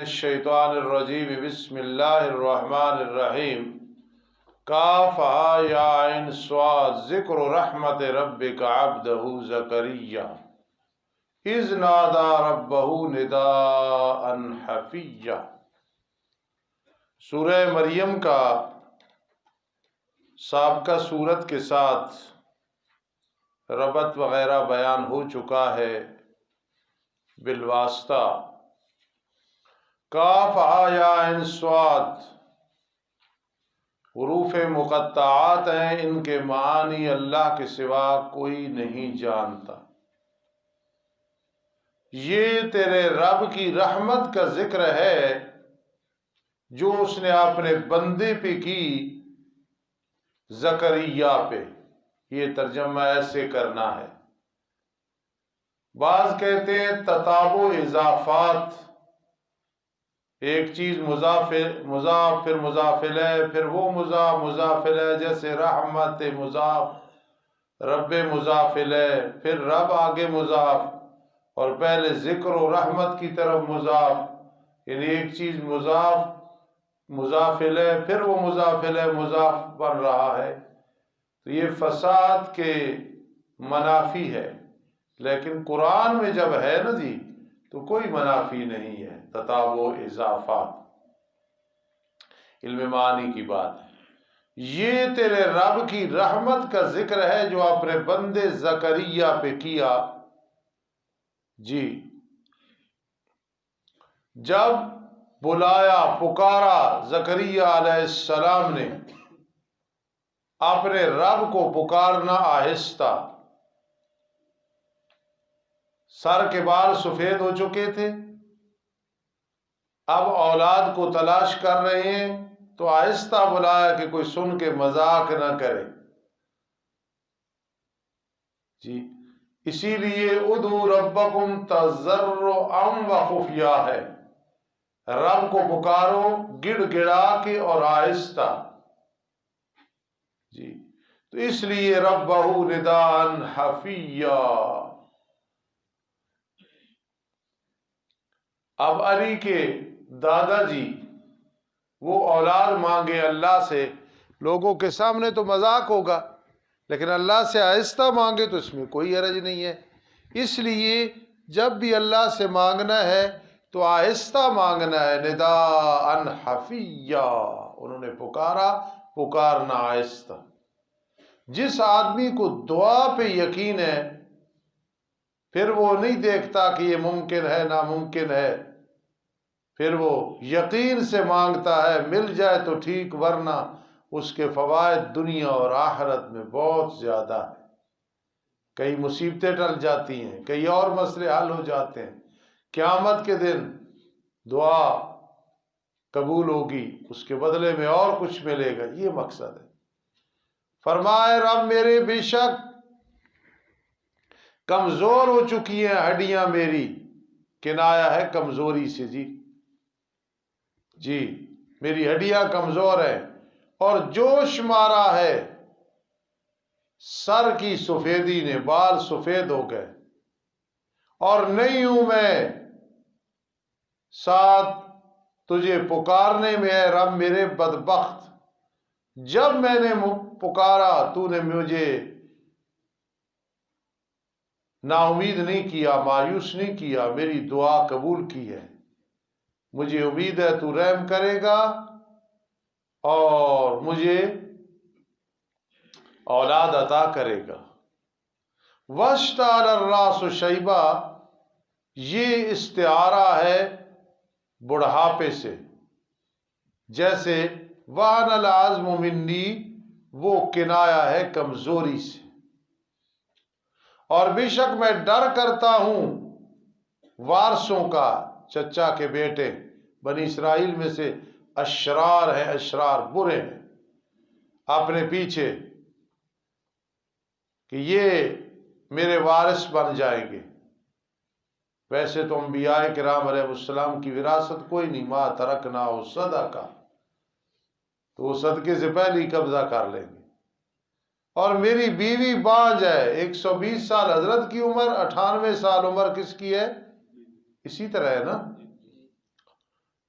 الشیطان الرجیم بسم اللہ الرحمن الرحیم کاف ہا یا عین صاد ذکر رحمت ربک عبدہ زکریا اذ نادى ربہ نداء خفیا۔ سورہ مریم کا سابقہ سورت کے ساتھ ربط وغیرہ بیان ہو چکا ہے بالواسطہ۔ کاف ہا یا عین صاد حروف مقطعات ہیں، ان کے معانی اللہ کے سوا کوئی نہیں جانتا۔ یہ تیرے رب کی رحمت کا ذکر ہے جو اس نے اپنے بندے پہ کی، زکریا پہ۔ یہ ترجمہ ایسے کرنا ہے۔ بعض کہتے ہیں تتاب و اضافات، ایک چیز مضاف پھر مضاف ہے، پھر وہ مضاف ہے، جیسے رحمت مضاف، رب مضاف ہے، پھر رب آگے مضاف، اور پہلے ذکر و رحمت کی طرف مضاف، یعنی ایک چیز مضاف ہے، پھر وہ مضاف بن رہا ہے، تو یہ فساد کے منافی ہے۔ لیکن قرآن میں جب ہے نا جی تو کوئی منافی نہیں ہے، تتاب و اضافات علم معانی کی بات ہے۔ یہ تیرے رب کی رحمت کا ذکر ہے جو اپنے بندے زکریا پہ کیا۔ جی، جب بلایا پکارا زکریا علیہ السلام نے اپنے رب کو پکارنا آہستہ، سر کے بال سفید ہو چکے تھے، اب اولاد کو تلاش کر رہے ہیں، تو آہستہ بلایا کہ کوئی سن کے مذاق نہ کرے۔ جی، اسی لیے ادعوا ربکم تضرعا وخفیا ہے، رب کو پکارو گڑ گڑا کے اور آہستہ۔ جی، تو اس لیے ربہ نداء خفیا۔ اب علی کے دادا جی وہ اولاد مانگے اللہ سے، لوگوں کے سامنے تو مذاق ہوگا، لیکن اللہ سے آہستہ مانگے تو اس میں کوئی حرج نہیں ہے۔ اس لیے جب بھی اللہ سے مانگنا ہے تو آہستہ مانگنا ہے، نداء خفیا، انہوں نے پکارنا آہستہ۔ جس آدمی کو دعا پہ یقین ہے پھر وہ نہیں دیکھتا کہ یہ ممکن ہے ناممکن ہے، پھر وہ یقین سے مانگتا ہے، مل جائے تو ٹھیک، ورنہ اس کے فوائد دنیا اور آخرت میں بہت زیادہ ہیں۔ کئی مصیبتیں ٹل جاتی ہیں، کئی اور مسئلے حل ہو جاتے ہیں، قیامت کے دن دعا قبول ہوگی، اس کے بدلے میں اور کچھ ملے گا، یہ مقصد ہے۔ فرمائے رب میرے بے شک کمزور ہو چکی ہیں ہڈیاں میری، کنایا ہے کمزوری سے۔ جی، میری ہڈیاں کمزور ہیں اور جوش مارا ہے سر کی سفیدی نے، بال سفید ہو گئے، اور نہیں ہوں میں ساتھ تجھے پکارنے میں اے رب میرے بدبخت۔ جب میں نے پکارا تو نے مجھے نا امید نہیں کیا، مایوس نہیں کیا، میری دعا قبول کی ہے، مجھے امید ہے تو رحم کرے گا اور مجھے اولاد عطا کرے گا۔ واشتعل الراس شیبہ، یہ استعارہ ہے بڑھاپے سے، جیسے وہن العظم منی، وہ کنایا ہے کمزوری سے۔ اور بے شک میں ڈر کرتا ہوں وارثوں کا، چچا کے بیٹے بنی اسرائیل میں سے اشرار ہیں، اشرار برے ہیں، اپنے پیچھے کہ یہ میرے وارث بن جائیں گے۔ ویسے تو انبیاء کرام علیہ السلام کی وراثت کوئی نہیں، ما ترکنا صدقہ، تو وہ صدقے سے پہلے ہی قبضہ کر لیں گے۔ اور میری بیوی بانج ہے، 120 سال حضرت کی عمر، 98 سال عمر کس کی ہے؟ اسی طرح ہے نا۔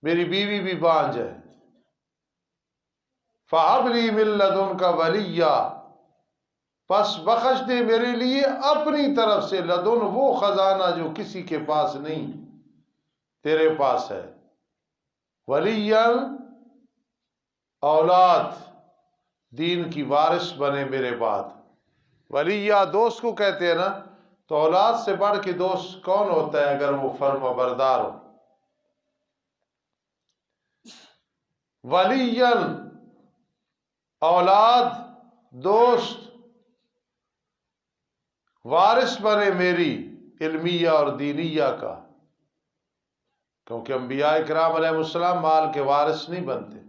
میری بیوی بھی بانج ہے، فَهَبْ لِي مِن لَّدُنْكَ وَلِيًّا، پس بخش دے میرے لیے اپنی طرف سے، لدن وہ خزانہ جو کسی کے پاس نہیں، تیرے پاس ہے، ولیًّا اولاد، دین کی وارث بنے میرے بعد۔ ولیہ دوست کو کہتے ہیں نا، تو اولاد سے بڑھ کے دوست کون ہوتا ہے اگر وہ فرما بردار ہو۔ ولیًّا اولاد، دوست، وارث بنے میری علمیہ اور دینیہ کا، کیونکہ انبیاء کرام علیہ السلام مال کے وارث نہیں بنتے،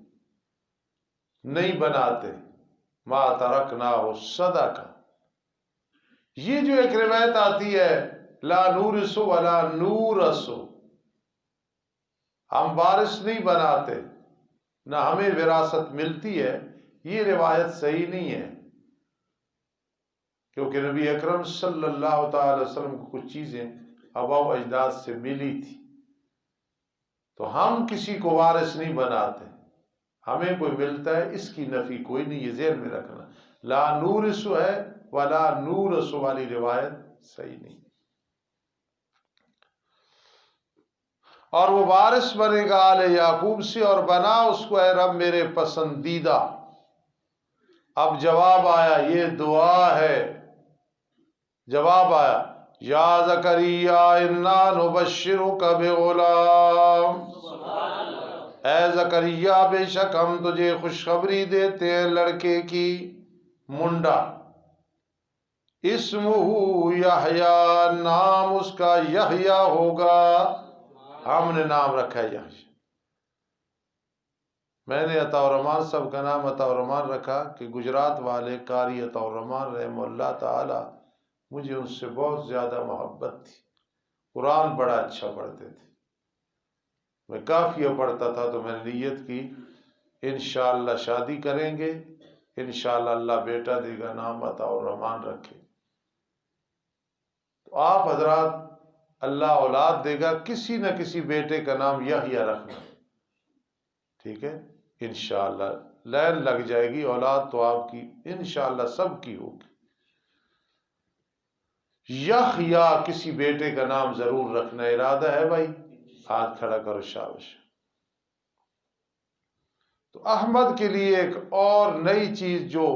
نہیں بناتے، ما ترکناہ صدقہ۔ یہ جو ایک روایت آتی ہے لا نورث ولا نورث، ہم وارث نہیں بناتے نہ ہمیں وراثت ملتی ہے، یہ روایت صحیح نہیں ہے، کیونکہ نبی اکرم صلی اللہ تعالی وسلم کو کچھ چیزیں آباء و اجداد سے ملی تھی، تو ہم کسی کو وارث نہیں بناتے، ہمیں کوئی ملتا ہے، اس کی نفی کوئی نہیں، یہ ذہن میں رکھنا۔ لا نورث ہے ولا نورث والی روایت صحیح نہیں، اور وہ وارث بنے گا آل یعقوب سے، اور بنا اس کو اے رب میرے پسندیدہ۔ اب جواب آیا، یہ دعا ہے، جواب آیا، یا زکریا انا نبشرک بغلام، اے زکریا بے شک ہم تجھے خوشخبری دیتے ہیں لڑکے کی، منڈا، اسمہ یحییٰ، نام اس کا یحییٰ ہوگا، ہم نے نام رکھا ہے یحییٰ۔ میں نے عطا الرحمن صاحب کا نام عطا الرحمن رکھا کہ گجرات والے قاری عطا الرحمن رحمہ اللہ تعالی، مجھے ان سے بہت زیادہ محبت تھی، قرآن بڑا اچھا پڑھتے تھے، میں کافیہ پڑھتا تھا، تو میں نے نیت کی انشاءاللہ شادی کریں گے، انشاءاللہ اللہ بیٹا دے گا، نام عطا الرحمن رکھے، تو آپ حضرات اللہ اولاد دے گا، کسی نہ کسی بیٹے کا نام یحییٰ رکھنا، ٹھیک ہے، انشاءاللہ لین لگ جائے گی، اولاد تو آپ کی انشاءاللہ سب کی ہوگی، یحییٰ کسی بیٹے کا نام ضرور رکھنا، ارادہ ہے بھائی؟ ہاتھ کھڑا کرو، شاباش۔ تو احمد کے لیے ایک اور نئی چیز جو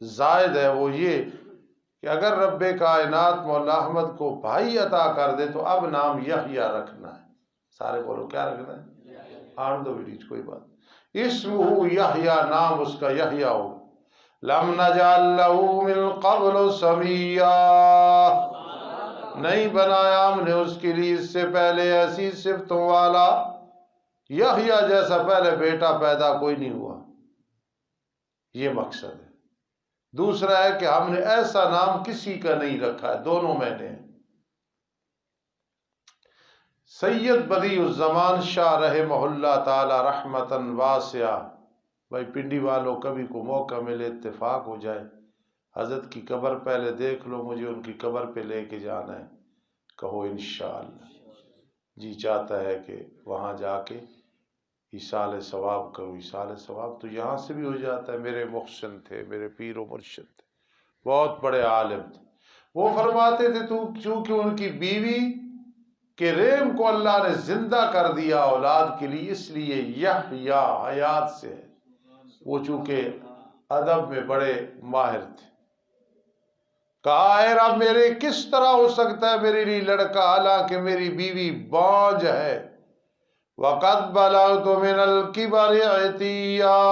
زائد ہے وہ یہ کہ اگر رب کائنات مولا احمد کو بھائی عطا کر دے تو اب نام یحییٰ رکھنا ہے، سارے بولو کیا رکھنا ہے؟ آن دو بیٹیچ کوئی بات، اسمہ یحییٰ، نام اس کا یحییٰ ہوگا، لم نجعل لہ من قبل سمیہ، نہیں بنایا ہم نے اس کے لیے اس سے پہلے ایسی صفتوں والا، یحییٰ جیسا پہلے بیٹا پیدا کوئی نہیں ہوا، یہ مقصد ہے۔ دوسرا ہے کہ ہم نے ایسا نام کسی کا نہیں رکھا ہے، دونوں میں نے۔ سید بدیع الزمان شاہ رحمہ اللہ تعالی رحمتاً واسعہ، بھائی پنڈی والوں کبھی کو موقع ملے اتفاق ہو جائے، حضرت کی قبر پہلے دیکھ لو، مجھے ان کی قبر پہ لے کے جانا ہے، کہو انشاءاللہ، جی چاہتا ہے کہ وہاں جا کے ایصال ثواب کرو، ایصال ثواب تو یہاں سے بھی ہو جاتا ہے، میرے محسن تھے، میرے پیر و مرشد تھے، بہت بڑے عالم تھے، وہ فرماتے تھے تو چونکہ ان کی بیوی کے رحم کو اللہ نے زندہ کر دیا اولاد کے لیے، اس لیے یحییٰ حیات سے ہے، وہ چونکہ ادب میں بڑے ماہر تھے، کہا اے رب میرے کس طرح ہو سکتا ہے میرے لیے لڑکا حالانکہ میری بیوی بانج ہے، وَقَدْ بَلَغْتُ مِنَ الْكِبَرِ عِتِيًّا،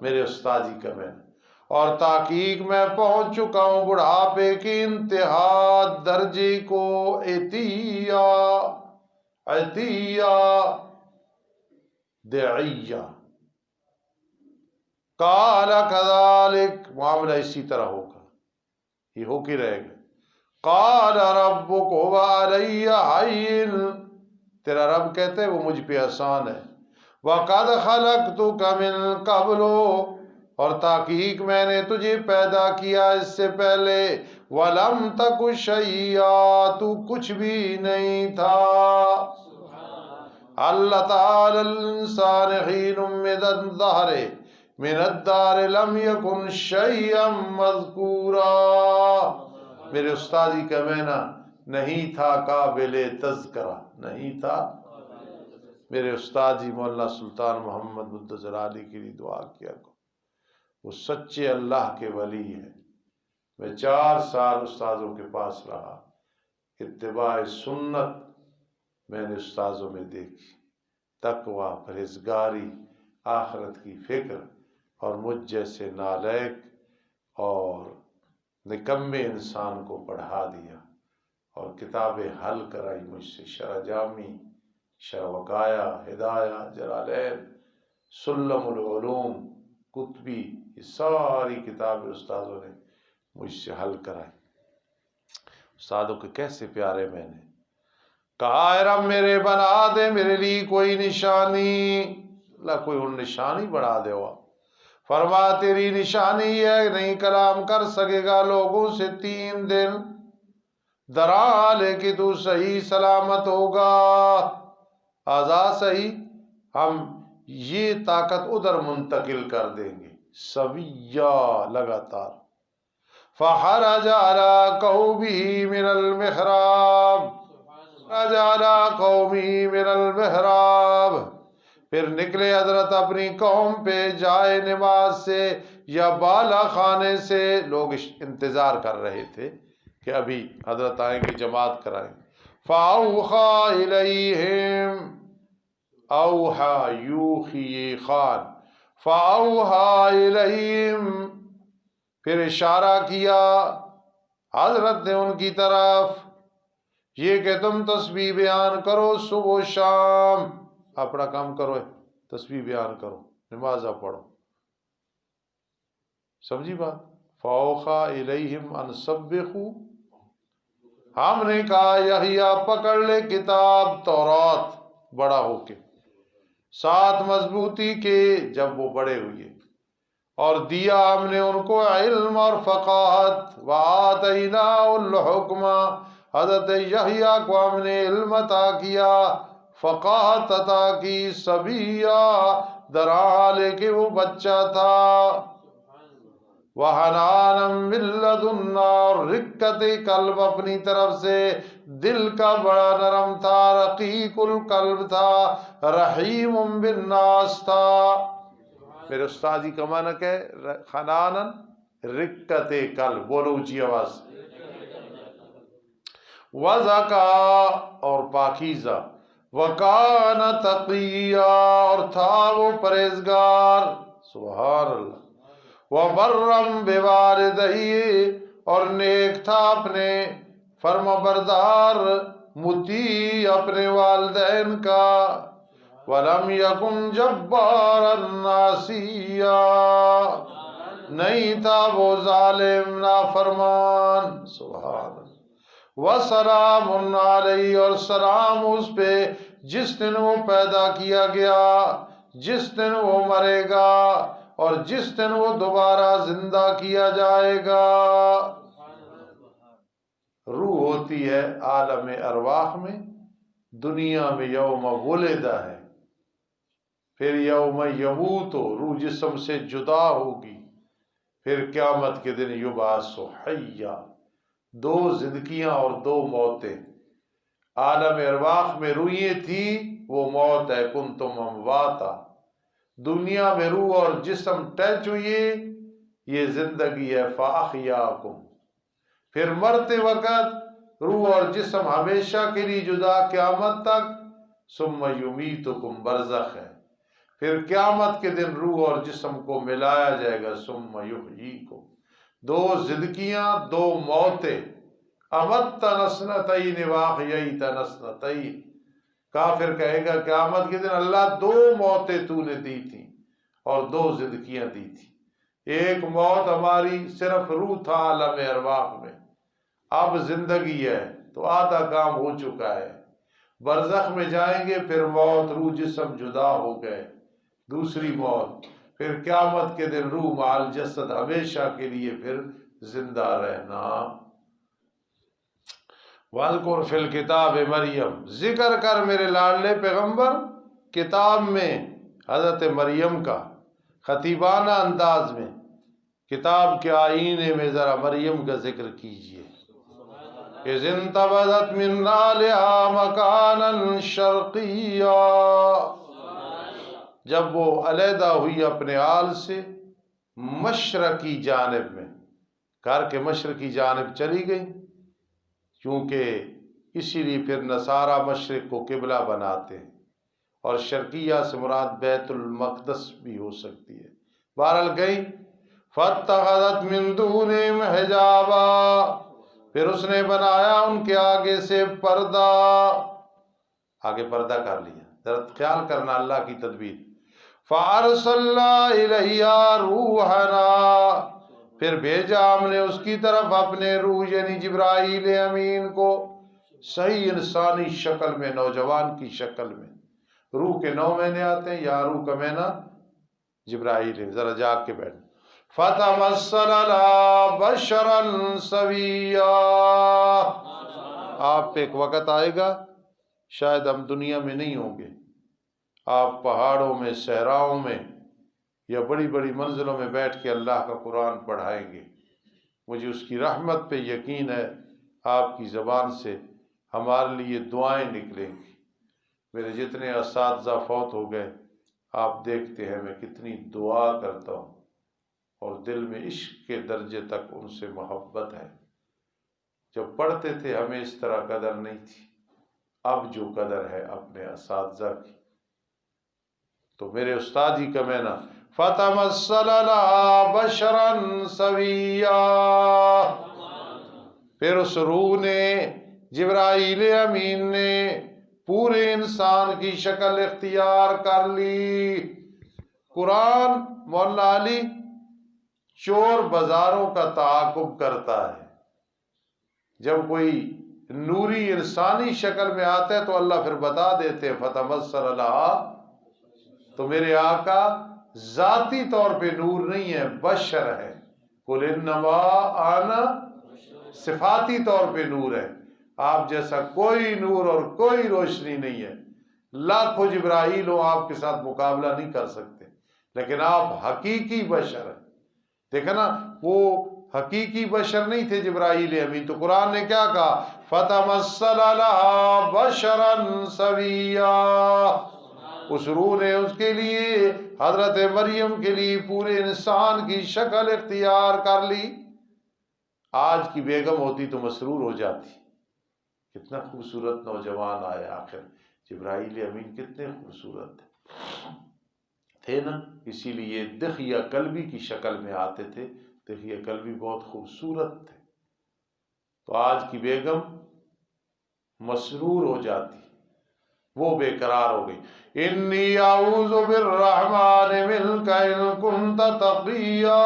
میرے استاذی کا میں، اور تحقیق میں پہنچ چکا ہوں بڑھاپے کی انتہا درجے کو، عتیہ، عتیہ دعیہ، قال كذلك، معاملہ اسی طرح ہوگا، یہ ہو کے رہے گا، قال ربك هو علي هين، تیرا رب کہتے ہیں وہ مجھ پہ آسان ہے، وَقَدْ خَلَقْتُكَ مِن قَبْلُ، اور تحقیق میں نے تجھے پیدا کیا اس سے پہلے، وَلَمْ تَكُ شَيْئًا، تو کچھ بھی نہیں تھا، اللہ تعالی الانسان حین من الدہر من الدار لم یکن شیئا مذکورا۔ میرے استادی کا معنی نہیں تھا قابل تذکرہ، نہیں تھا۔ میرے استاد جی مولانا سلطان محمد منتظر علی کے لیے دعا کیا کرو، وہ سچے اللہ کے ولی ہیں۔ میں 4 سال استاذوں کے پاس رہا، اتباع سنت میں نے استاذوں میں دیکھی، تقوی، پرہیزگاری، آخرت کی فکر، اور مجھ جیسے نالائق اور نکمے انسان کو پڑھا دیا اور کتابیں حل کرائی مجھ سے، شرح جامی، شرح وقایا، ہدایہ، جلالین، سلم العلوم، قطبی، یہ ساری کتابیں استاذوں نے مجھ سے حل کرائی۔ استادوں کے کیسے پیارے میں نے کہا، اے رب میرے بنا دے میرے لیے کوئی نشانی، اللہ کوئی ان نشانی بنا دے ہوا۔ فرما تیری نشانی ہے نہیں کلام کر سکے گا لوگوں سے 3 دن، درا لے کہ تو صحیح سلامت ہوگا، آزاد صحیح، ہم یہ طاقت ادھر منتقل کر دیں گے سویہ لگاتار۔ فخرج على قومه من المحراب، خرج على قومه من المحراب، پھر نکلے حضرت اپنی قوم پہ جائے نماز سے یا بالا خانے سے۔ لوگ انتظار کر رہے تھے کہ ابھی حضرت آئیں گے، جماعت کرائیں۔ فَأَوْحَى إِلَيْهِمْ، أَوْحَى یوحی خان، فَأَوْحَى إِلَيْهِمْ، پھر اشارہ کیا حضرت نے ان کی طرف، یہ کہ تم تسبیح بیان کرو صبح و شام، اپنا کام کرو، تسبیح بیان کرو، نمازہ پڑھو، سمجھی بات؟ فَأَوْحَى إِلَيْهِمْ أَنْ سَبِّحُوا، ہم نے کہا یحییٰ پکڑ لے کتاب تورات بڑا ہو کے، ساتھ مضبوطی کے جب وہ بڑے ہوئے، اور دیا ہم نے ان کو علم اور فقاہت، وَآتَيْنَاهُ الْحُكْمَ، حضرت یحییٰ کو ہم نے علم عطا کیا، فقاہت عطا کی، صبیہ درحال کہ وہ بچہ تھا، وَحَنَانًا مِن لَّدُنَّا، اور رقت قلب اپنی طرف سے، دل کا بڑا نرم تھا، رقیق القلب تھا، رحیم بالناس تھا۔ میرے استادی کا معنی کیا ہے؟ حناناً، رقت قلب، بولو اونچی آواز، وَزَكَا، اور پاکیزہ، وَكَانَ تَقِيًّا، اور تھا وہ پرہیزگار، سبحان اللہ، وَبَرًّا بِوَالِدَيْهِ، اور نیک تھا اپنے فرما بردار مطیع اپنے والدین کا، وَلَمْ يَكُنْ جَبَّارًا عَصِيًّا، نہیں تھا وہ ظالم نافرمان، سبحان اللہ، وَسَلَامٌ عَلَيْهِ، اور سلام اس پہ جس دن وہ پیدا کیا گیا، جس دن وہ مرے گا، اور جس دن وہ دوبارہ زندہ کیا جائے گا۔ روح ہوتی ہے عالم ارواح میں، دنیا میں یوم ولد ہے، پھر یوم یموت، روح جسم سے جدا ہوگی، پھر قیامت کے دن یبعث حیا، 2 زندگیاں اور 2 موتیں۔ عالم ارواح میں روحیں تھی، وہ موت ہے، کنتم امواتا، دنیا میں روح اور جسم ٹچ ہوئی، یہ زندگی ہے، فاحیاکم، پھر مرتے وقت روح اور جسم ہمیشہ کے لیے جدا قیامت تک، ثم یمیتکم، برزخ ہے، پھر قیامت کے دن روح اور جسم کو ملایا جائے گا، ثم یحییکم، 2 زندگیاں 2 موتیں، امت نسنتین واحییت نسنتین، کافر کہے گا قیامت کے دن اللہ 2 موتیں تو نے دی تھی اور 2 زندگیاں دی تھی، ایک موت ہماری صرف روح تھا عالم ارواح میں، اب زندگی ہے تو آدھا کام ہو چکا ہے، برزخ میں جائیں گے، پھر موت، روح جسم جدا ہو گئے، دوسری موت، پھر قیامت کے دن روح مع الجسد ہمیشہ کے لیے پھر زندہ رہنا۔ واذکر فی الکتاب مریم، ذکر کر میرے لاڈلے پیغمبر کتاب میں حضرت مریم کا، خطیبانہ انداز میں، کتاب کے آئینے میں ذرا مریم کا ذکر کیجئے۔ اذ انتبذت من اہلہا مکانا شرقیا، جب وہ علیحدہ ہوئی اپنے آل سے مشرقی جانب میں، گھر کے مشرقی جانب چلی گئی، کیونکہ اسی لیے پھر نصارہ مشرق کو قبلہ بناتے ہیں، اور شرقیہ سے مراد بیت المقدس بھی ہو سکتی ہے۔ بہرحال گئی، فاتخذت من دونہم حجابا، پھر اس نے بنایا ان کے آگے سے پردہ، آگے پردہ کر لیا۔ ذرا خیال کرنا اللہ کی تدبیر۔ فارسلنا الیہا روحنا، پھر بھیجا ہم نے اس کی طرف اپنے روح یعنی جبرائیل امین کو، صحیح انسانی شکل میں، نوجوان کی شکل میں۔ روح کے 9 مہینے آتے ہیں، یا روح کا مہینہ جبرائیل ہے۔ ذرا جاگ کے بیٹھ۔ فتمثل لها بشرا سویا، آپ پہ ایک وقت آئے گا شاید ہم دنیا میں نہیں ہوں گے، آپ پہاڑوں میں، صحراؤں میں یا بڑی بڑی منزلوں میں بیٹھ کے اللہ کا قرآن پڑھائیں گے۔ مجھے اس کی رحمت پہ یقین ہے، آپ کی زبان سے ہمارے لیے دعائیں نکلیں گی۔ میرے جتنے اساتذہ فوت ہو گئے، آپ دیکھتے ہیں میں کتنی دعا کرتا ہوں، اور دل میں عشق کے درجے تک ان سے محبت ہے۔ جب پڑھتے تھے ہمیں اس طرح قدر نہیں تھی، اب جو قدر ہے اپنے اساتذہ کی۔ تو میرے استاد ہی کا میں نا، فَتَمَثَّلَ لَهَا بَشَرًا سَوِيًّا، پھر اس روح نے، جبرائیل امین نے پورے انسان کی شکل اختیار کر لی۔ قرآن مولانا علی چور بازاروں کا تعاقب کرتا ہے، جب کوئی نوری انسانی شکل میں آتا ہے تو اللہ پھر بتا دیتے ہیں فتمثل لها، تو میرے آقا ذاتی طور پہ نور نہیں ہے، بشر ہے۔ قل انما انا، صفاتی طور پہ نور ہے، آپ جیسا کوئی نور اور کوئی روشنی نہیں ہے۔ لاکھوں جبرائیل ہوں آپ کے ساتھ مقابلہ نہیں کر سکتے، لیکن آپ حقیقی بشر ہیں۔ دیکھا نا، وہ حقیقی بشر نہیں تھے جبرائیل امین، تو قرآن نے کیا کہا، فَتَمَثَّلَ لَهَا بَشَرًا سَوِيًّا، اس روح نے اس کے لیے، حضرت مریم کے لیے پورے انسان کی شکل اختیار کر لی۔ آج کی بیگم ہوتی تو مسرور ہو جاتی، کتنا خوبصورت نوجوان آئے آخر، جبرائیل امین کتنے خوبصورت تھے نا، اسی لیے دخیہ قلبی کی شکل میں آتے تھے، دخیہ قلبی بہت خوبصورت تھے۔ تو آج کی بیگم مسرور ہو جاتی، وہ بے قرار ہو گئی۔ انی اعوذ بالرحمن منک ان کنت تقیا،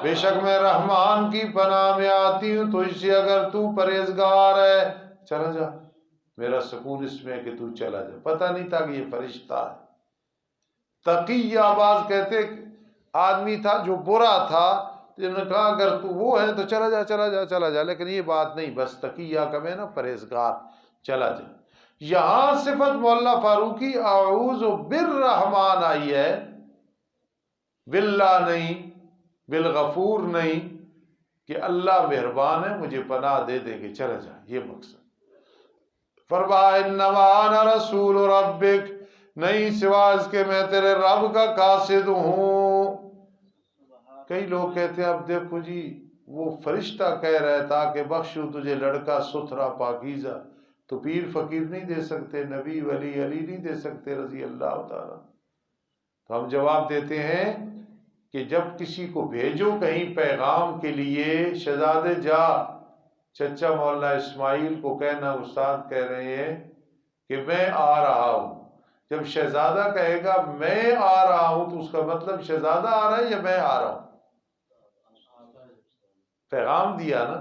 بے شک میں رحمان کی پناہ میں آتی ہوں تجھ سے اگر تو پرہیزگار ہے۔ چلا جا، میرا سکون اس میں ہے کہ تو چلا جا۔ پتہ نہیں تھا کہ یہ فرشتہ ہے۔ تقی آواز کہتے آدمی تھا جو برا تھا، جنہوں نے کہا اگر تو وہ ہے تو چلا جا چلا جا چلا جا، لیکن یہ بات نہیں، بس تقیہ کا میں نا پرہیزگار، چلا جا۔ یہاں صفت مولانا فاروقی اعوذ بالرحمن آئی ہے، باللہ نہیں، بالغفور نہیں، کہ اللہ مہربان ہے مجھے پناہ دے دے کہ چلا جا، یہ مقصد۔ فرمایا انما انا رسول ربک، نہیں سوا اس کے میں تیرے رب کا قاصد ہوں۔ کئی لوگ کہتے ہیں اب دیکھو جی وہ فرشتہ کہہ رہا ہے تاکہ بخشو تجھے لڑکا ستھرا پاکیزہ، تو پیر فقیر نہیں دے سکتے، نبی ولی علی نہیں دے سکتے رضی اللہ تعالیٰ۔ تو ہم جواب دیتے ہیں کہ جب کسی کو بھیجو کہیں پیغام کے لیے، شہزادے جا، چچا مولانا اسماعیل کو کہنا استاد کہہ رہے ہیں کہ میں آ رہا ہوں، جب شہزادہ کہے گا میں آ رہا ہوں تو اس کا مطلب شہزادہ آ رہا ہے یا میں آ رہا ہوں؟ پیغام دیا نا،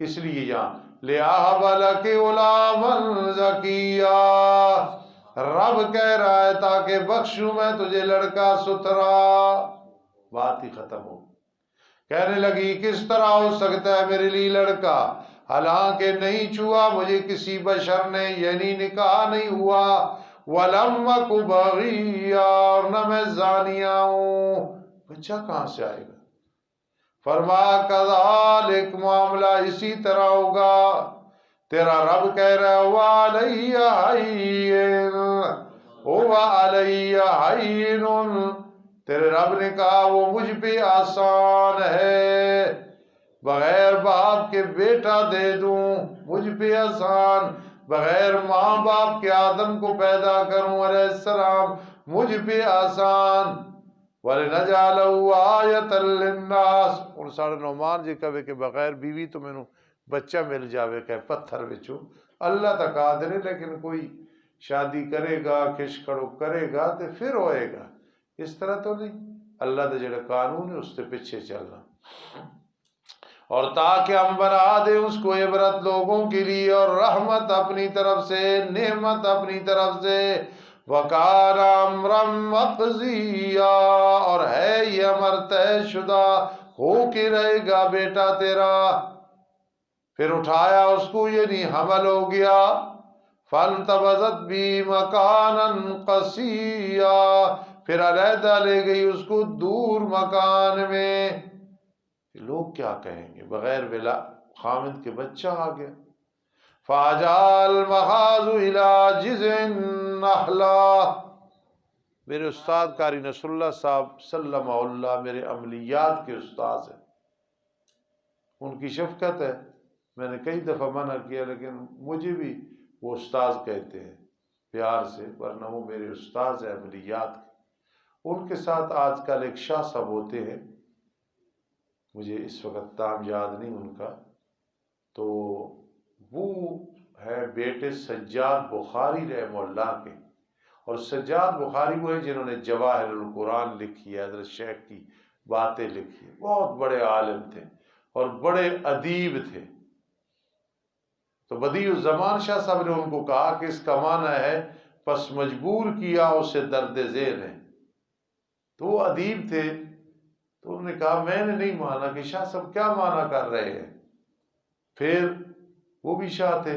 اس لیے یہاں لِأَهَبَ لَكِ غُلَامًا زَكِيًّا، رب کہہ رہا ہے تاکہ بخشوں میں تجھے لڑکا ستھرا۔ بات ہی ختم ہو، کہنے لگی کس طرح ہو سکتا ہے میرے لیے لڑکا، حالانکہ نہیں چھوا مجھے کسی بشر نے، یعنی نکاح نہیں ہوا، وَلَمْ أَكُ بَغِيًّا، اور نہ میں زانیہ ہوں، بچہ کہاں سے آئے گا؟ فرمایا کذالک، معاملہ اسی طرح ہوگا، تیرا رب کہہ رہا وَعَلَيَّ هَيِّنٌ، وَعَلَيَّ هَيِّنٌ، تیرے رب نے کہا وہ مجھ پہ آسان ہے، بغیر باپ کے بیٹا دے دوں مجھ پہ آسان، بغیر ماں باپ کے آدم کو پیدا کروں علیہ السلام مجھ پہ آسان، وَلِنَجْعَلَهُ آیَةً لِلنَّاسِ، اور ساڑھے نعمان جی کہے کہ بغیر بیوی تو میں بچہ مل جاوے کہ پتھر وچوں، اللہ تک قادر ہے، لیکن کوئی شادی کرے گا کھشکڑو کرے گا تو پھر ہوئے گا، اس طرح تو نہیں، اللہ دے جڑا قانون ہے اس سے پیچھے چلنا، اور تاکہ ہم بنا دیں اس کو عبرت لوگوں کے لیے، اور رحمت اپنی طرف سے، نعمت اپنی طرف سے، وَكَانَ أَمْرًا مَقْضِيًّا، اور ہے یہ امر طے شدہ، ہو کے رہے گا بیٹا تیرا، پھر اٹھایا اس کو، یعنی حمل ہو گیا، فَانْتَبَذَتْ بِهِ مَكَانًا قَصِيًّا، پھر علیحدہ لے گئی اس کو دور مکان میں، لوگ کیا کہیں گے بغیر خامد کے بچہ آ گیا، فَأَجَاءَ الْمَخَاضُ إِلَى جِذْعِ النَّخْلَةِ، میرے استاد قاری نصر اللہ صاحب سلمہ اللہ میرے عملیات کے استاذ ہیں، ان کی شفقت ہے، میں نے کئی دفعہ منع کیا لیکن مجھے بھی وہ استاذ کہتے ہیں پیار سے، ورنہ وہ میرے استاذ ہیں عملیات کے، ان کے ساتھ آج کل ایک شاہ صاحب ہوتے ہیں، مجھے اس وقت نام یاد نہیں ان کا، تو وہ ہے بیٹے سجاد بخاری رحمہ اللہ کے، اور سجاد بخاری وہ ہیں جنہوں نے جواہر القرآن لکھی ہے، حضرت شیخ کی باتیں لکھی ہے، بہت بڑے عالم تھے اور بڑے ادیب تھے، تو بدیع الزمان شاہ صاحب نے ان کو کہا کہ اس کا معنی ہے پس مجبور کیا اسے درد ذیل ہے، تو وہ ادیب تھے، تو انہوں نے کہا میں نے نہیں مانا کہ شاہ صاحب کیا معنی کر رہے ہیں، پھر وہ بھی شاہ تھے،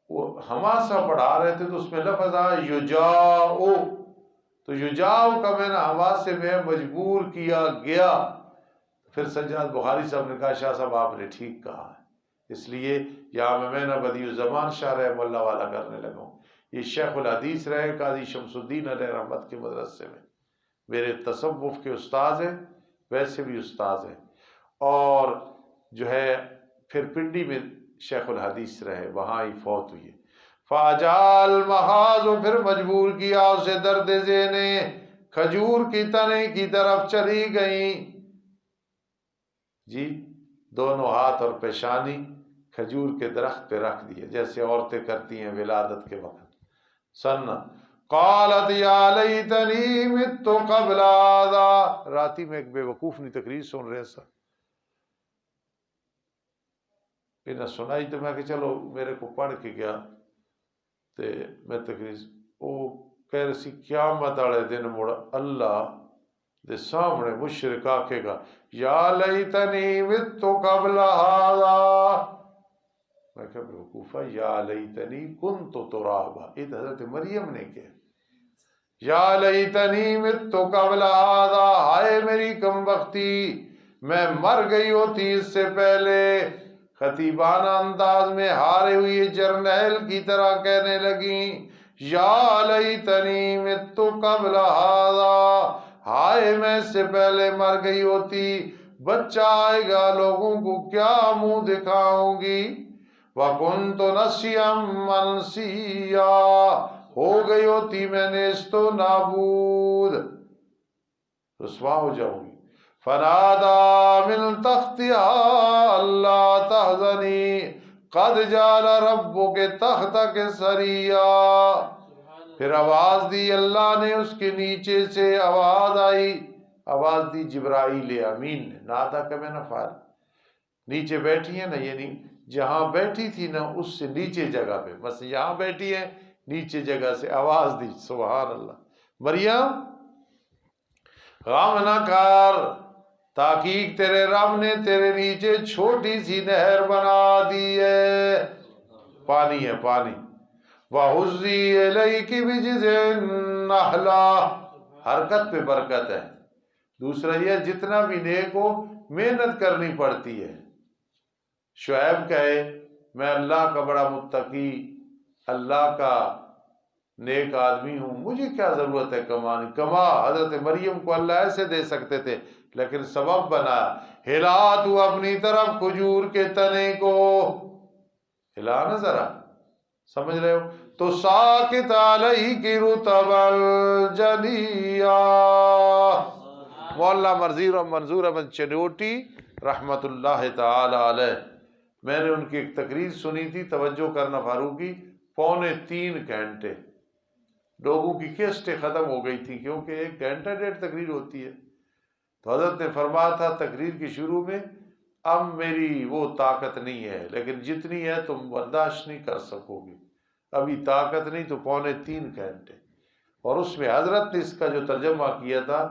وہ حماسہ پڑھا رہے تھے تو اس میں لفظ آیا یجاؤ، تو یجاؤ کا میں نے حماسے میں مجبور کیا گیا، پھر سجاد بخاری صاحب نے کہا شاہ صاحب آپ نے ٹھیک کہا ہے، اس لیے یہاں میں نہ بدیع الزمان شاہ رحم اللہ والا کرنے لگا ہوں، یہ شیخ الحدیث رہے قاضی شمس الدین علیہ رحمت کے مدرسے میں میرے تصوف کے استاذ ہیں، ویسے بھی استاذ ہیں، اور جو ہے پھر پنڈی میں شیخ الحدیث رہے، وہاں ہی فوت ہوئی ہے، فَأَجَاءَ الْمَخَاضُ، پھر مجبور کیا اسے درد ذیل، کھجور کی تنے کی طرف چلی گئیں، جی دونوں ہاتھ اور پیشانی کھجور کے درخت پہ رکھ دیے جیسے عورتیں کرتی ہیں ولادت کے وقت، سننا قالت یا لیتنی مت قبل هذا، راتی میں ایک بے وقوف نے تقریر سن رہے سا، انہیں سنائی تو میں کہ چلو میرے کو پڑھ کے گیا تے میں تقریر، وہ کہہ رہی سی قیامت والے دن مڑ اللہ دے سامنے مشرک آکھے گا یا لیتنی مت قبل هذا، میں کہا بیوقوفا یا لیتنی کنت ترابا، یہ تو حضرت مریم نے کہا یا لیتنی مت قبل هذا، ہائے میری کم بختی میں مر گئی ہوتی اس سے پہلے، خطیبانہ انداز میں ہارے ہوئی جرنیل کی طرح کہنے لگیں یا لیتنی مت قبل هذا، ہائے میں اس سے پہلے مر گئی ہوتی، بچہ آئے گا لوگوں کو کیا منہ دکھاؤں گی، وَكُنْتُ نَسْيًا مَنْسِيًّا، ہو گئی ہوتی میں نیست و نابود، رسوا ہو جاؤں گی، فَنَادَى مِنْ تَخْتِهَا أَلَّا تَحْزَنِي قَدْ جَعَلَ رَبُّكِ تَحْتَكِ سَرِيًّا، پھر آواز دی اللہ نے اس کے نیچے سے، آواز آئی، آواز دی جبرائیل امین نے، نادا کا میں نہ فعل، نیچے بیٹھی ہے نا، یعنی جہاں بیٹھی تھی نا اس سے نیچے جگہ پہ، بس یہاں بیٹھی ہے نیچے جگہ سے آواز دی، سبحان اللہ، مریم غم نہ کر، تحقیق تیرے رب نے تیرے نیچے چھوٹی سی نہر بنا دی ہے، پانی ہے پانی۔ وَحُزِّي إِلَيْكِ بِجِذْعِ النَّخْلَةِ، حرکت پہ برکت ہے۔ دوسرا یہ جتنا بھی نیک ہو محنت کرنی پڑتی ہے۔ شعیب کہے میں اللہ کا بڑا متقی، اللہ کا نیک آدمی ہوں، مجھے کیا ضرورت ہے کمانے کما۔ حضرت مریم کو اللہ ایسے دے سکتے تھے لیکن سبب بنا، ہلا تو اپنی طرف کھجور کے تنے کو، ہلا نا ذرا، سمجھ رہے ہو؟ تو ساکت علیہ کی رطبا الجنیا۔ مولانا منظور احمد چنوٹی رحمت اللہ تعالی علیہ، میں نے ان کی ایک تقریر سنی تھی، توجہ کرنا فاروقی، 3.25 گھنٹے، لوگوں کی کیسٹیں ختم ہو گئی تھی کیونکہ 1 گھنٹہ 1.5 تقریر ہوتی ہے۔ تو حضرت نے فرمایا تھا تقریر کی شروع میں، اب میری وہ طاقت نہیں ہے، لیکن جتنی ہے تم برداشت نہیں کر سکو گے، ابھی طاقت نہیں، تو 3.25 گھنٹے۔ اور اس میں حضرت نے اس کا جو ترجمہ کیا تھا،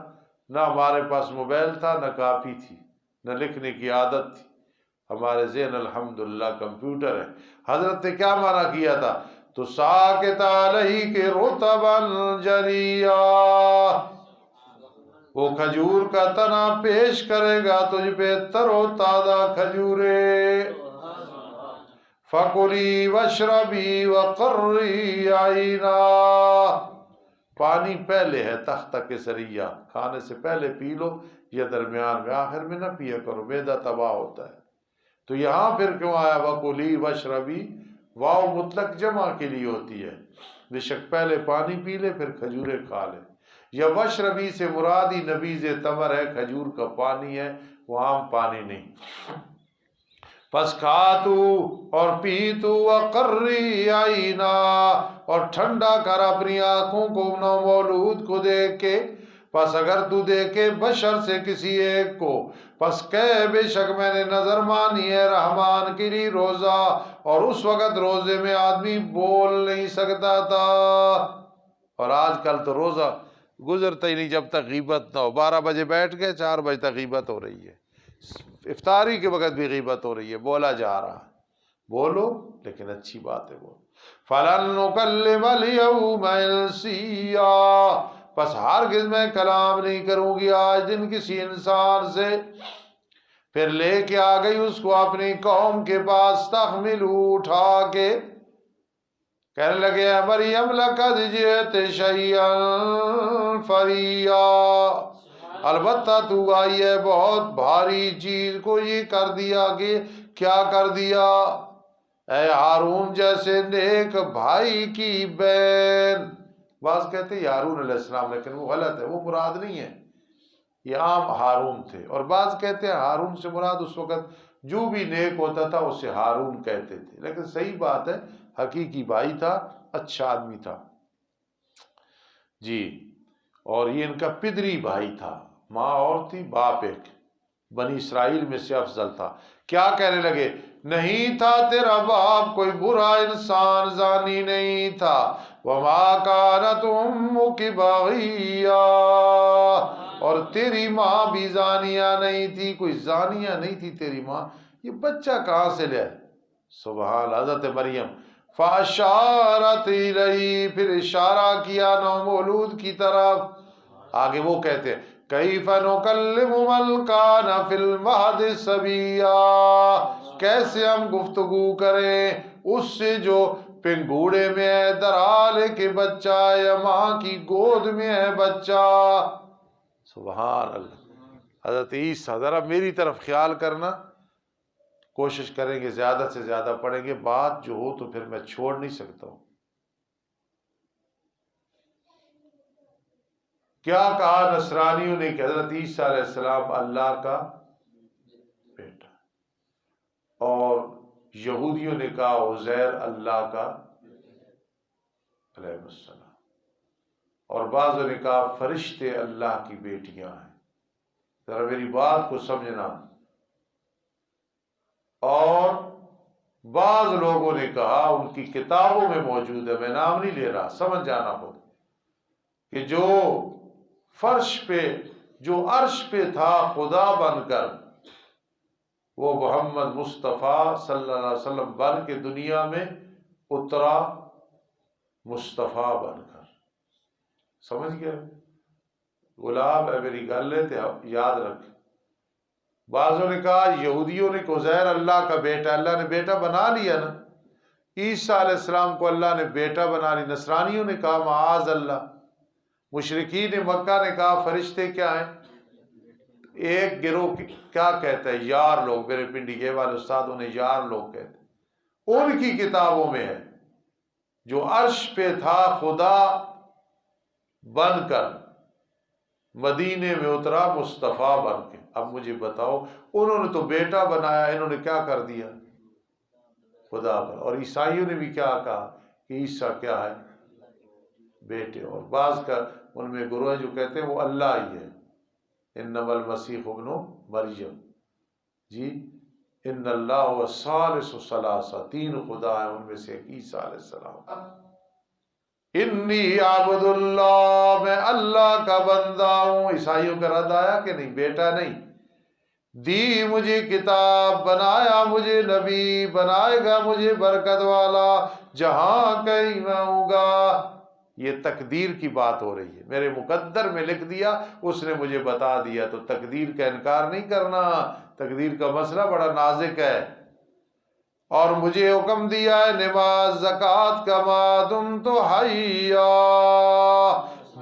نہ ہمارے پاس موبائل تھا، نہ کاپی تھی، نہ لکھنے کی عادت تھی، ہمارے ذہن الحمدللہ کمپیوٹر ہے۔ حضرت نے کیا معنی کیا تھا؟ تو ساکت علیہ کے رطبا جنیا، وہ کھجور کا تنا پیش کرے گا تجھ پہ تر و تازہ کھجورے۔ فَكُلِي وَاشْرَبِي وَقَرِّي عَيْنًا، پانی پہلے ہے تختہ کسریہ، کھانے سے پہلے پی لو یا درمیان میں، آخر میں نہ پیا کرو، معدہ تباہ ہوتا ہے۔ تو یہاں پھر کیوں آیا وَكُلِي وَاشْرَبِي؟ واو مطلق جمع کے لیے ہوتی ہے، بے شک پہلے پانی پی لے پھر کھجورے کھا لے، یا وشربی سے مرادی نبیذ تمر ہے، کھجور کا پانی ہے، وہ عام پانی نہیں۔ پس کھا تو اور پی تو وقرری عینا، اور ٹھنڈا کر اپنی آنکھوں کو نومولود کو دیکھ کے، پس اگر تو دیکھے بشر سے کسی ایک کو، پس کہے بے شک میں نے نظر مانی ہے رحمان کے لیے روزہ، اور اس وقت روزے میں آدمی بول نہیں سکتا تھا، اور آج کل تو روزہ گزرتا ہی نہیں جب تک غیبت نہ ہو، 12 بجے بیٹھ گئے 4 بجے تک غیبت ہو رہی ہے، افطاری کے وقت بھی غیبت ہو رہی ہے، بولا جا رہا ہے، بولو لیکن اچھی بات ہے بولو۔ فَلَن نُّكَلِّمَ الْيَوْمَ إِنسِيًّا، پس ہرگز میں کلام نہیں کروں گی آج دن کسی انسان سے۔ پھر لے کے آ گئی اس کو اپنی قوم کے پاس، تحملو اٹھا کے، کہنے لگے اے مریم لقد جئت شیئا فریا، البتہ تو آئی ہے بہت بھاری چیز کو، یہ کر دیا کہ کیا کر دیا؟ اے ہارون جیسے نیک بھائی کی بہن، بعض کہتے ہیں ہارون علیہ السلام، لیکن وہ غلط ہے، وہ مراد نہیں ہے، یہ عام ہارون تھے، اور بعض کہتے ہیں ہارون سے مراد اس وقت جو بھی نیک ہوتا تھا اسے ہارون کہتے تھے، لیکن صحیح بات ہے حقیقی بھائی تھا، اچھا آدمی تھا جی۔ اور یہ ان کا پدری بھائی تھا، ماں اور تھی باپ ایک، بنی اسرائیل میں سے افضل تھا۔ کیا کہنے لگے؟ نہیں تھا تیرا باپ کوئی برا انسان، زانی نہیں تھا، وما کانت امک بغیا، اور تیری ماں بھی زانیہ نہیں تھی، کوئی زانیہ نہیں تھی تیری ماں، یہ بچہ کہاں سے لے؟ سبحان حضرت مریم۔ فاشارت الیہ، پھر اشارہ کیا نومولود کی طرف، آگے وہ کہتے ہیں کیف نکلم من کان فی المہد صبیا، کیسے ہم گفتگو کریں اس سے جو پنگوڑے میں ہے، درالے کے بچہ یا ماں کی گود میں ہے بچہ۔ سبحان اللہ۔ حضرت عیسیٰ، ذرا میری طرف خیال کرنا، کوشش کریں گے زیادہ سے زیادہ پڑھیں گے، بات جو ہو تو پھر میں چھوڑ نہیں سکتا ہوں۔ کیا کہا نصرانیوں نے کہ حضرت عیسیٰ علیہ السلام اللہ کا بیٹا، اور یہودیوں نے کہا عزیر اللہ کا علیہ السلام، اور بعضوں نے کہا فرشتے اللہ کی بیٹیاں ہیں۔ ذرا میری بات کو سمجھنا، اور بعض لوگوں نے کہا، ان کی کتابوں میں موجود ہے، میں نام نہیں لے رہا، سمجھ جانا خود، کہ جو فرش پہ جو عرش پہ تھا خدا بن کر، وہ محمد مصطفیٰ صلی اللہ علیہ وسلم بن کے دنیا میں اترا، مصطفیٰ بن کر. سمجھ گئے؟ غلام ہے میری گل ہے تو یاد رکھ. بعضوں نے کہا یہودیوں نے کہ عزیر اللہ کا بیٹا، اللہ نے بیٹا بنا لیا نا. عیسیٰ علیہ السلام کو اللہ نے بیٹا بنا لی. نصرانیوں نے کہا معاذ اللہ. مشرکین مکہ نے کہا فرشتے کیا ہیں؟ ایک گروہ کیا کہتا ہے؟ یار لوگ. میرے پنڈی کے والے استاد انہیں یار لوگ کہتے ہیں. ان کی کتابوں میں ہے جو عرش پہ تھا خدا بن کر مدینے میں اترا مصطفیٰ بن کے. اب مجھے بتاؤ انہوں نے تو بیٹا بنایا، انہوں نے کیا کر دیا؟ خدا بن. اور عیسائیوں نے بھی کیا کہا کہ عیسیٰ کیا ہے؟ بیٹے. اور بعض کا ان میں گروہ جو کہتے ہیں وہ اللہ ہی ہے. انما المسیح ابن مریم، جی ان اللہ و ثالث ثلاثہ، تین خدا ہیں، ان میں سے ایک عیسیٰ علیہ السلام. انی عبد اللہ، میں اللہ کا بندہ ہوں. عیسائیوں کا رد آیا کہ نہیں؟ بیٹا نہیں. دی مجھے کتاب، بنایا مجھے نبی، بنائے گا مجھے برکت والا جہاں کہیں میں ہوں گا. یہ تقدیر کی بات ہو رہی ہے. میرے مقدر میں لکھ دیا، اس نے مجھے بتا دیا. تو تقدیر کا انکار نہیں کرنا. تقدیر کا مسئلہ بڑا نازک ہے. اور مجھے حکم دیا ہے نماز زکوٰۃ کا، ما دمت حیا،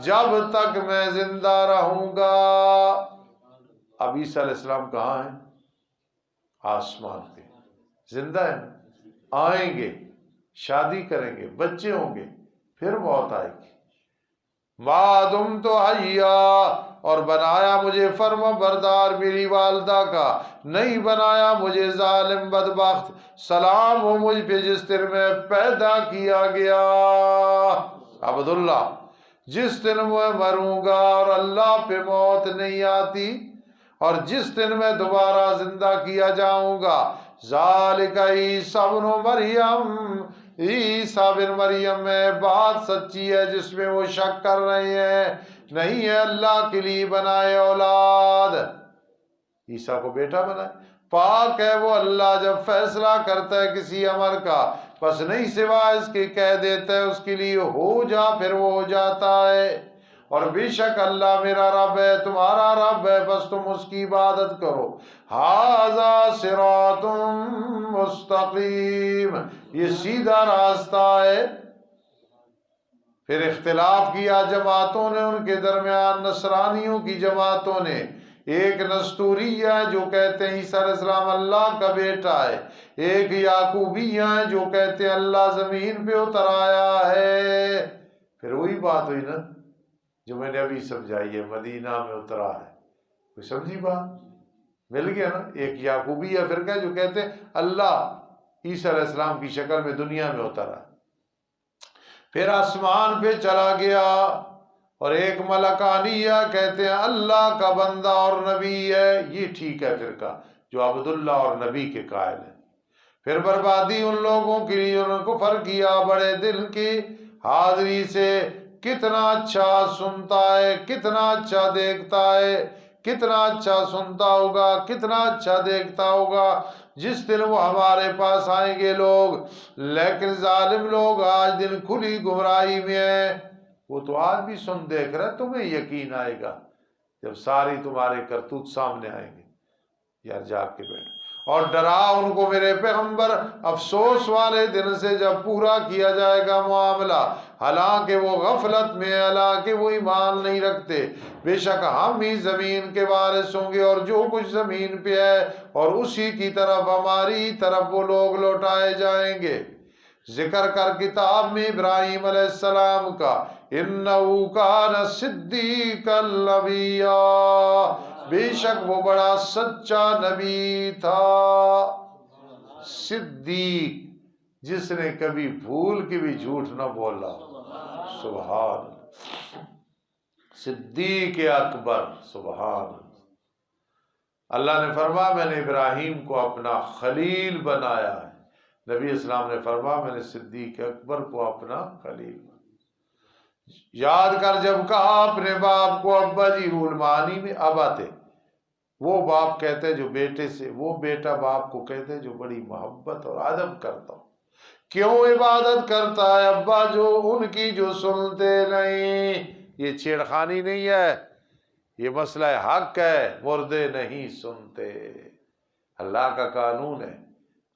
جب تک میں زندہ رہوں گا. اب عیسیٰ علیہ السلام کہاں ہیں؟ آسمان پہ. زندہ ہیں، آئیں گے، شادی کریں گے، بچے ہوں گے، پھر موت آئے گی. ما دمت حیا، اور بنایا مجھے فرما بردار میری والدہ کا، نہیں بنایا مجھے ظالم بدبخت. سلام ہو مجھ پہ جس دن میں پیدا کیا گیا. عبداللہ، جس دن میں مروں گا اور اللہ پہ موت نہیں آتی، اور جس دن میں دوبارہ زندہ کیا جاؤں گا. ذالک عیسیٰ ابن مریم، عیسیٰ بن مریم میں بات سچی ہے جس میں وہ شک کر رہے ہیں. نہیں ہے اللہ کے لیے بنائے اولاد. عیسیٰ کو بیٹا بنائے. پاک ہے وہ اللہ جب فیصلہ کرتا ہے کسی امر کا، بس نہیں سوا اس کے کہہ دیتا ہے اس کے لیے ہو جا، پھر وہ ہو جاتا ہے. اور بے شک اللہ میرا رب ہے، تمہارا رب ہے، بس تم اس کی عبادت کرو. ھذا صراط مستقیم، یہ سیدھا راستہ ہے. پھر اختلاف کیا جماعتوں نے ان کے درمیان. نصرانیوں کی جماعتوں نے، ایک نستوریہ ہے جو کہتے ہیں عیسیٰ علیہ السلام اللہ کا بیٹا ہے، ایک یعقوبیہ ہے جو کہتے ہیں اللہ زمین پہ اتر آیا ہے. پھر وہی بات ہوئی نا جو میں نے ابھی سمجھائی ہے، مدینہ میں اترا ہے. کوئی سمجھی بات؟ مل گیا نا. ایک یعقوبیہ فرقہ جو کہتے ہیں اللہ عیسیٰ علیہ السلام کی شکل میں دنیا میں اترا، پھر آسمان پہ چلا گیا. اور ایک ملکانیہ کہتے ہیں اللہ کا بندہ اور نبی ہے. یہ ٹھیک ہے فرقہ جو عبداللہ اور نبی کے قائل ہیں. پھر بربادی ان لوگوں کے لیے، انہوں نے کفر کیا بڑے دل کی حاضری سے. کتنا اچھا سنتا ہے، کتنا اچھا دیکھتا ہے، کتنا اچھا سنتا ہوگا، کتنا اچھا دیکھتا ہوگا جس دن وہ ہمارے پاس آئیں گے لوگ. لیکن ظالم لوگ آج دن کھلی گمراہی میں ہیں. وہ تو آج بھی سن دیکھ رہے، تمہیں یقین آئے گا جب ساری تمہارے کرتوت سامنے آئیں گے. یار جاگ کے بیٹھ. اور ڈرا ان کو میرے پیغمبر افسوس والے دن سے جب پورا کیا جائے گا معاملہ، حالانکہ وہ غفلت میں، حالانکہ وہ ایمان نہیں رکھتے. بے شک ہم ہی زمین کے وارث ہوں گے اور جو کچھ زمین پہ ہے، اور اسی کی طرف، ہماری طرف وہ لوگ لوٹائے جائیں گے. ذکر کر کتاب میں ابراہیم علیہ السلام کا، انہو کان صدیقا نبیا، بے شک وہ بڑا سچا نبی تھا. صدیق، جس نے کبھی بھول کے بھی جھوٹ نہ بولا. سبحان اللہ. صدیق اکبر. سبحان اللہ. اللہ نے فرمایا میں نے ابراہیم کو اپنا خلیل بنایا ہے. نبی اسلام نے فرمایا میں نے صدیق اکبر کو اپنا خلیل بنایا. یاد کر جب کہا اپنے باپ کو ابا جی، المانی میں ابا تھے، وہ باپ کہتے جو بیٹے سے، وہ بیٹا باپ کو کہتے جو بڑی محبت اور ادب کرتا ہوں، کیوں عبادت کرتا ہے ابا جو ان کی جو سنتے نہیں؟ یہ چھیڑخانی نہیں ہے، یہ مسئلہ حق ہے، مردے نہیں سنتے، اللہ کا قانون ہے،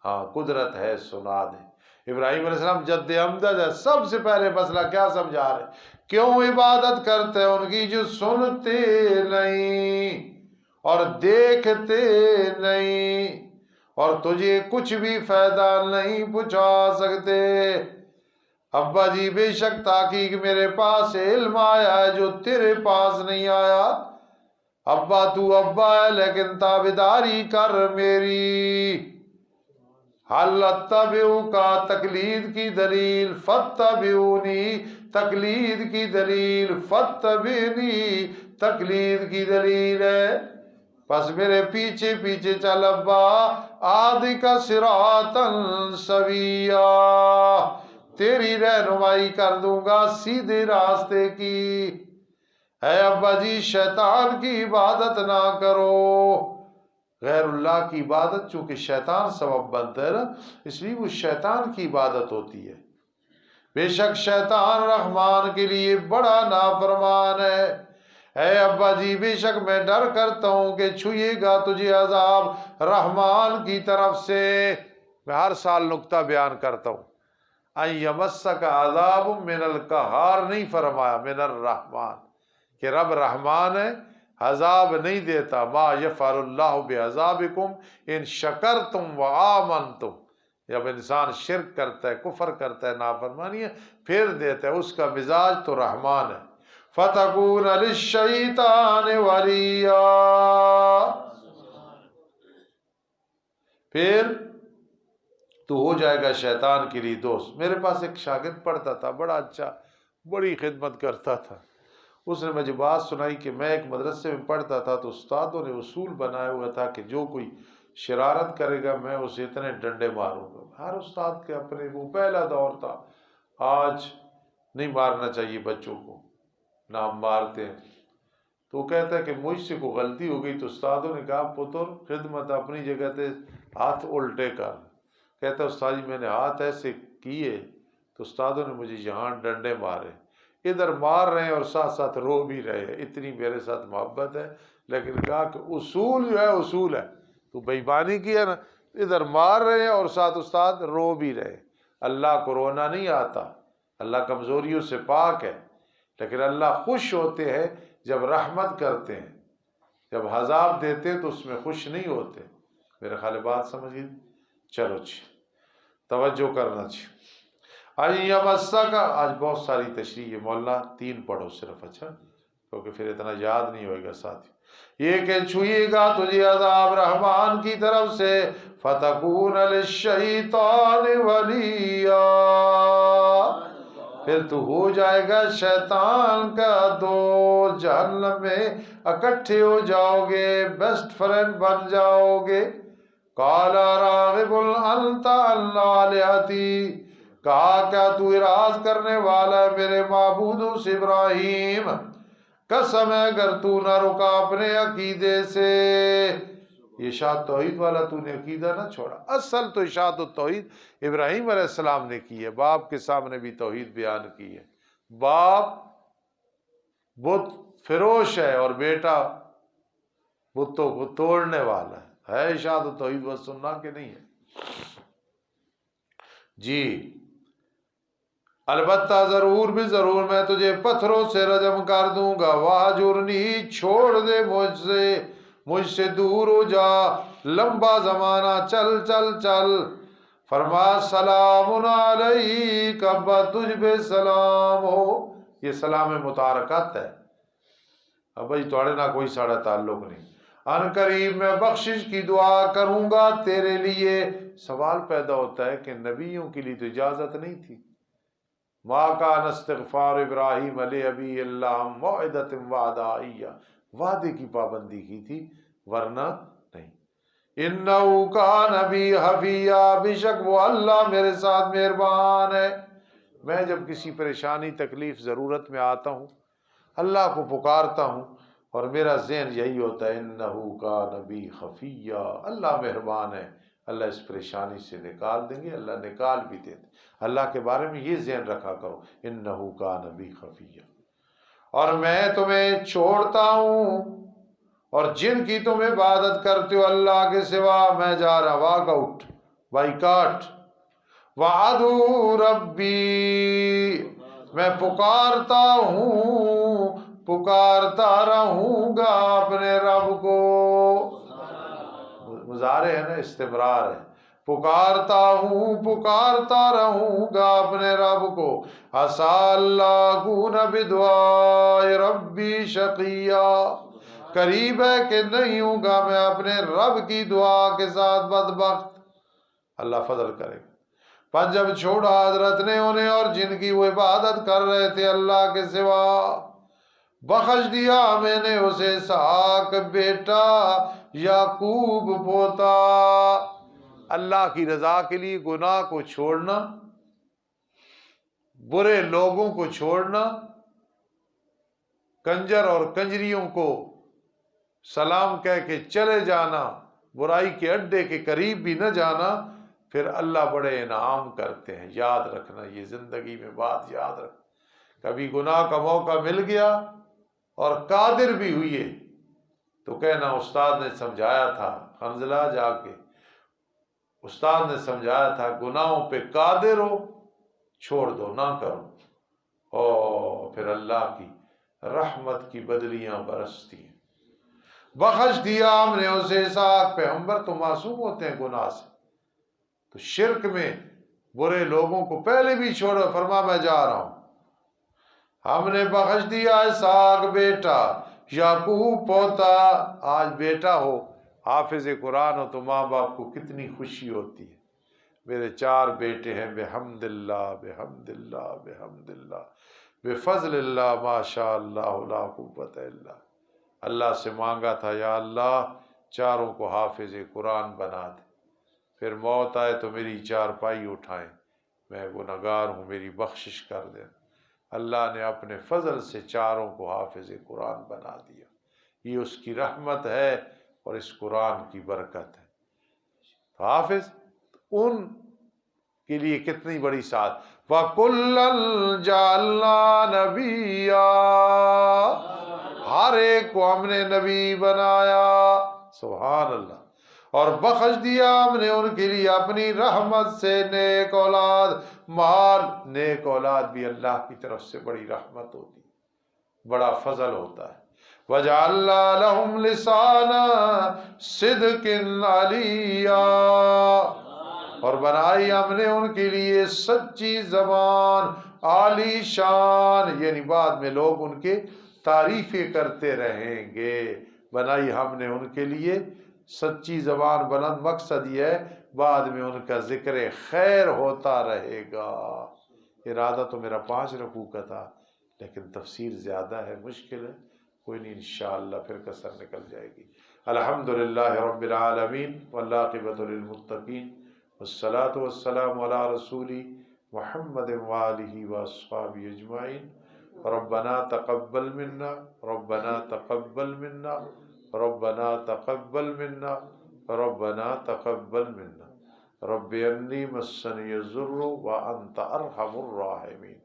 ہاں قدرت ہے سنا دے۔ ابراہیم علیہ السلام جد امجد ہے، سب سے پہلے مسئلہ کیا سمجھا رہے؟ کیوں عبادت کرتے ہیں ان کی جو سنتے نہیں اور دیکھتے نہیں اور تجھے کچھ بھی فائدہ نہیں پہنچا سکتے؟ ابا جی بے شک تحقیق میرے پاس علم آیا ہے جو تیرے پاس نہیں آیا، ابا تو ابا ہے لیکن تابعداری کر میری، حل اتبعو کا تقلید کی دلیل، فتبعونی تقلید کی دلیل، فتبعنی تقلید کی دلیل ہے، پس میرے پیچھے پیچھے چل ابا، آدھی کا صراطا سویا، تیری رہنمائی کر دوں گا سیدھے راستے کی۔ اے ابا جی شیطان کی عبادت نہ کرو، غیر اللہ کی عبادت چونکہ شیطان سبب بنتا ہے نا، اس لیے وہ شیطان کی عبادت ہوتی ہے، بے شک شیطان رحمان کے لیے بڑا نافرمان ہے۔ اے ابا جی بے شک میں ڈر کرتا ہوں کہ چھوئے گا تجھے عذاب رحمان کی طرف سے، میں ہر سال نکتہ بیان کرتا ہوں، ان یمسک عذاب من القہار نہیں فرمایا، من الرحمن، کہ رب رحمان ہے، عذاب نہیں دیتا، ما یفعل اللہ بعذابکم ان شکرتم وآمنتم، جب انسان شرک کرتا ہے، کفر کرتا ہے، نافرمانی ہے، پھر دیتا ہے، اس کا مزاج تو رحمان ہے۔ فتکون للشیطان ولیا، پھر تو ہو جائے گا شیطان کے لیے دوست۔ میرے پاس ایک شاگرد پڑھتا تھا، بڑا اچھا، بڑی خدمت کرتا تھا، اس نے مجھے بات سنائی کہ میں ایک مدرسے میں پڑھتا تھا تو استادوں نے اصول بنایا ہوا تھا کہ جو کوئی شرارت کرے گا میں اسے اتنے ڈنڈے ماروں گا، ہر استاد کے اپنے، وہ پہلا دور تھا، آج نہیں مارنا چاہیے بچوں کو، نہ ہم مارتے ہیں، تو وہ کہتا ہے کہ مجھ سے کوئی غلطی ہو گئی تو استادوں نے کہا پتر خدمت اپنی جگہ تے ہاتھ الٹے کر، کہتا ہے استاد جی میں نے ہاتھ ایسے کیے تو استادوں نے مجھے یہاں ڈنڈے مارے، ادھر مار رہے ہیں اور ساتھ ساتھ رو بھی رہے ہیں، اتنی میرے ساتھ محبت ہے، لیکن کہا کہ اصول جو ہے اصول ہے، تو بےایمانی کی ہے نا، ادھر مار رہے ہیں اور ساتھ استاد رو بھی رہے، اللہ کو رونا نہیں آتا، اللہ کمزوریوں سے پاک ہے، لیکن اللہ خوش ہوتے ہیں جب رحمت کرتے ہیں، جب عذاب دیتے ہیں تو اس میں خوش نہیں ہوتے۔ میرے خیال بات سمجھیے، چلو جی توجہ کرنا چاہیے۔ کا آج بہت ساری تشریح ہے، مولانا 3 پڑھو صرف، اچھا کیونکہ پھر اتنا یاد نہیں ہوئے گا ساتھی۔ یہ کہ چھوئے گا تجھے عذاب رحمان کی طرف سے، فتکون للشیطان ولیا، پھر تو ہو جائے گا شیطان کا دوست، جہنم میں اکٹھے ہو جاؤ گے، بیسٹ فرینڈ بن جاؤ گے۔ قال راغب انت عن آلہتی، کہا کیا تو اعراض کرنے والا ہے میرے معبودوں سے ابراہیم، قسم ہے اگر تو نہ رکا اپنے عقیدے سے، یہ اشاعت توحید والا تو نے عقیدہ نہ چھوڑا، اصل تو اشاعت التوحید ابراہیم علیہ السلام نے کی ہے، باپ کے سامنے بھی توحید بیان کی ہے، باپ بت فروش ہے اور بیٹا بتوں کو توڑنے والا ہے اشاعت التوحید و سننا کے نہیں ہے جی۔ البتہ ضرور بھی ضرور میں تجھے پتھروں سے رجم کر دوں گا، واجرنی چھوڑ دے مجھ سے دور ہو جا، لمبا زمانہ چل چل چل، فرما سلام علیک، ابا تجھ پہ سلام ہو، یہ سلام متارکت ہے، ابا جی توڑے نہ کوئی ساڑھا تعلق نہیں، ان قریب میں بخشش کی دعا کروں گا تیرے لیے۔ سوال پیدا ہوتا ہے کہ نبیوں کے لیے تو اجازت نہیں تھی، ما کان استغفار ابراہیم علیہ ابی اللہ موعدۃ وعدہ ایہ، وعدے کی پابندی کی تھی ورنہ نہیں۔ انہ کان بی حفیہ، بے شک وہ اللہ میرے ساتھ مہربان ہے، میں جب کسی پریشانی تکلیف ضرورت میں آتا ہوں اللہ کو پکارتا ہوں اور میرا ذہن یہی ہوتا ہے انہو کان بی خفیہ، اللہ مہربان ہے، اللہ اس پریشانی سے نکال دیں گے، اللہ نکال بھی دیں گے۔ اللہ کے بارے میں یہ ذہن رکھا کرو، انہو کان بی خفیہ۔ اور میں تمہیں چھوڑتا ہوں اور جن کی تم عبادت کرتے ہو اللہ کے سوا، میں جا رہا واک آؤٹ، بائیکاٹ۔ وَعَدُو ربی، میں پکارتا رہوں گا اپنے رب کو۔ مضارع ہے نا، استمرار ہے، پکارتا رہوں گا اپنے رب کو۔ عسیٰ اللہ اکون بدعاء ربی شقیہ، قریب ہے کہ نہیں ہوں گا میں اپنے رب کی دعا کے ساتھ بدبخت۔ اللہ فضل کرے گا۔ پر جب چھوڑا حضرت نے انہیں اور جن کی وہ عبادت کر رہے تھے اللہ کے سوا، بخش دیا میں نے اسے اسحاق بیٹا، یعقوب پوتا۔ اللہ کی رضا کے لیے گناہ کو چھوڑنا، برے لوگوں کو چھوڑنا، کنجر اور کنجریوں کو سلام کہہ کے چلے جانا، برائی کے اڈے کے قریب بھی نہ جانا، پھر اللہ بڑے انعام کرتے ہیں۔ یاد رکھنا، یہ زندگی میں بات یاد رکھ، کبھی گناہ کا موقع مل گیا اور قادر بھی ہوئے تو کہنا استاد نے سمجھایا تھا، حنظلہ جا کے استاد نے سمجھایا تھا گناہوں پہ قادر ہو چھوڑ دو، نہ کرو، اور پھر اللہ کی رحمت کی بدلیاں برستی ہیں۔ بخش دیا ہم نے اسے اسحاق، پیغمبر تو معصوم ہوتے ہیں گناہ سے، تو شرک میں برے لوگوں کو پہلے بھی چھوڑو، فرما میں جا رہا ہوں۔ ہم نے بخش دیا اسحاق بیٹا، یعقوب پوتا۔ آج بیٹا ہو، حافظ قرآن ہو تو ماں باپ کو کتنی خوشی ہوتی ہے، میرے 4 بیٹے ہیں، بحمد اللہ بحمد اللہ بحمد اللہ بفضل اللہ ما شاء اللہ لا قوت الا۔ اللہ سے مانگا تھا یا اللہ 4 کو حافظ قرآن بنا دے، پھر موت آئے تو میری چارپائی اٹھائیں، میں گنہگار ہوں، میری بخشش کر دیں۔ اللہ نے اپنے فضل سے 4 کو حافظ قرآن بنا دیا، یہ اس کی رحمت ہے اور اس قرآن کی برکت ہے۔ تو حافظ ان کے لیے کتنی بڑی سعادت۔ وَكُلًّا جَعَلْنَا نَبِيًّا، ہر ایک کو ہم نے نبی بنایا، سبحان اللہ، اور بخش دیا ہم نے ان کے لیے اپنی رحمت سے نیک اولاد، مال۔ نیک اولاد بھی اللہ کی طرف سے بڑی رحمت ہوتی ہے، بڑا فضل ہوتا ہے۔ وَجَعَلْنَا لَهُمْ لِسَانَ صِدْقٍ عَلِيًّا، اور بنائی ہم نے ان کے لیے سچی زبان، عالی شان، یعنی بعد میں لوگ ان کے تعریفیں کرتے رہیں گے۔ بنائی ہم نے ان کے لیے سچی زبان، بلند مقصد یہ ہے بعد میں ان کا ذکر خیر ہوتا رہے گا۔ ارادہ تو میرا 5 رکوع کا تھا لیکن تفسیر زیادہ ہے، مشکل ہے، کوئی نہیں، انشاءاللہ پھر کسر نکل جائے گی۔ الحمدللہ رب العالمین والعاقبۃ للمتقین، والصلاة والسلام علی رسول محمد وآلہ واصحابہ اجمعین۔ ربنا تقبل منا، ربنا تقبل منا، ربنا تقبل منا، ربنا تقبل منا، رب انی مسنی الضر وانت ارحم الراحمین۔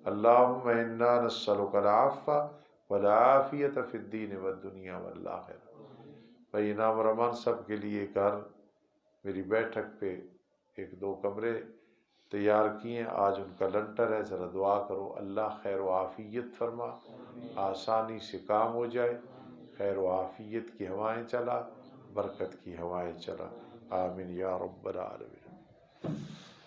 اللہم انا نسألک العفو والعافیۃ فی الدین والدنیا والآخرہ۔ بھائی انعام رحمان صاحب کے لیے گھر، میری بیٹھک پہ 1-2 کمرے تیار کیے، آج ان کا لنٹر ہے، ذرا دعا کرو اللہ خیر و عافیت فرما، آسانی سے کام ہو جائے، خیر و عافیت کی ہوائیں چلا، برکت کی ہوائیں چلا، آمین یا رب العالمین۔